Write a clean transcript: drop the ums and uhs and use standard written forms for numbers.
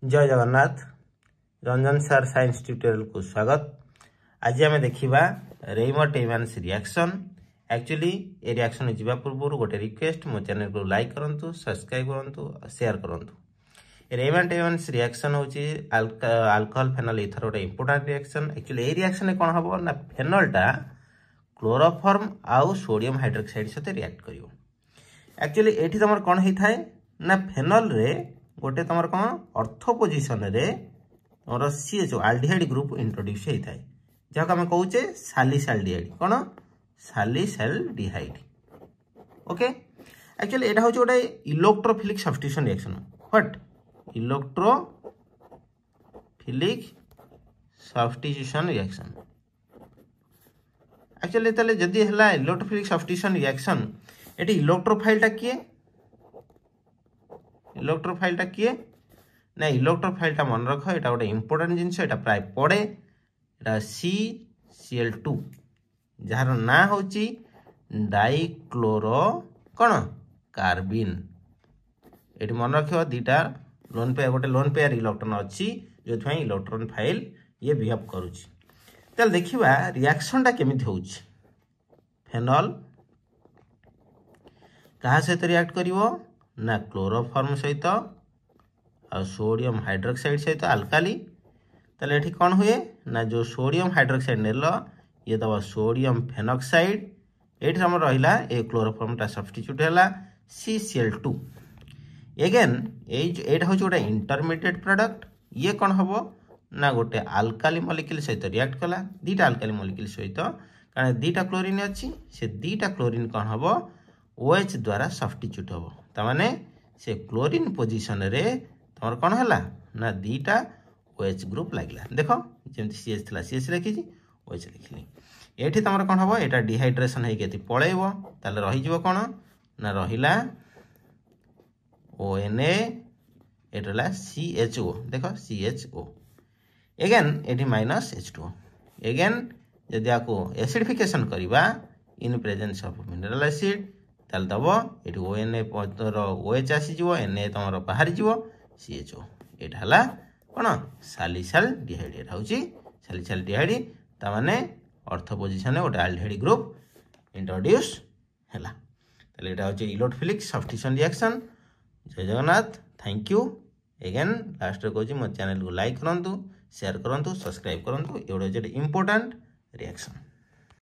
जय Jagannath. Ranjan sir science tutorial को स्वागत। आज आम देखा रेमंड एवांस रिएक्शन। एक्चुअली ए रिएक्शन जावा पूर्व गोटे रिक्वेस्ट मो चैनल को लाइक करूँ, सब्सक्राइब करूँ, शेयर करूँ। रेमंड एवांस रिएक्शन हूँ अल्कोहल फेनल इथर गोटे important reaction. Actually a reaction कौन हम ना फेनलटा क्लोरोफॉर्म आउ सोडियम हाइड्रोक्साइड सहित रिएक्ट कर। एक्चुअली ये तुम कौन होता है ना फेनल रे गोटे तुम कौन अर्थ पोजिशन रे तुम सीएचओ आल्डिहाइड ग्रुप इंट्रोड्यूस होता है जहाँ आम कहे सालिसाल्डिहाइड। कौन सालिसाल्डिहाइड। ओके। एक्चुअली यहाँ हूँ गोटे electrophilic substitution reaction. What electrophilic substitution reaction. Actually ताले जदि है इलेक्ट्रोफिलिक सब्स्टिट्यूशन रिएक्शन ये इलेक्ट्रोफाइलटा किए इलेक्ट्रोफाइलटा किए ना इलेक्ट्रोफाइलटा मन रख ये गोटे इंपोर्टेंट जिनस ये प्राय पड़े CCl2 जार ना हूँ डाइक्लोरो कौन कार्बिन। ये मन रख दीटा लोन पेयर गोटे लोन पेयर इलेक्ट्रॉन अच्छी जो इलेक्ट्रॉन फाइल ये बिहेव करुच्ची। चल देखा रिएक्शनटा केमिति होउछि। फेनल कहा सहित रिएक्ट करिवो ना क्लोरोफॉर्म सहित आ सोडियम हाइड्रोक्साइड सहित अल्काली। ताले एठी कौन हुए ना जो सोडियम हाइड्रोक्साइड नेल ये दबा सोडियम फेनॉक्साइड। एठी हम रहिला ए क्लोरोफॉर्मटा सब्स्टिट्यूट हैला CCl2। अगेन एटा हूँ गोटे इंटरमीडिएट प्रोडक्ट। ये कौन हम ना गोटे अल्काली मॉलिक्यूल सहित रिएक्ट कला दीटा अल्काली मॉलिक्यूल सहित कारण दीटा क्लोरीन अच्छी से दीटा क्लोरीन कौन हम OH द्वारा सब्स्टिट्यूट हम ताने से क्लोरीन पोजिशन रे तुम कौन है ना दीटा OH ग्रुप लगे। देख जमी CH थी CH लिखी OH लिखिली। ये तुम कौन हम यहाँ डिहाइड्रेशन होती पलैब ताले रही कौन ना रहा ONA ये CHO। देख CHO एगेन ये माइनस H2O। एगेन जदि आपको एसिडिफिकेशन करवा in presence of mineral acid ताल दब ये ONA OH आसीज Na तुम बाहरी जीव CHO। यहाँ कौन सालिसाल्डिहाइड। यहाँ हूँ सालिसाल्डिहाइड ताने अर्थ पोजिशन गोटे आल्डिहाइड ग्रुप इंट्रोड्यूस है। यहाँ हूँ इलेक्ट्रोफिलिक सब्स्टिट्यूशन रिएक्शन। जय Jagannath. Thank you. Again last कहूँ मो चैनल को लाइक करूँ, शेयर करूँ, सब्सक्राइब करूँ। ये गोटे इंपोर्टेंट रिएक्शन।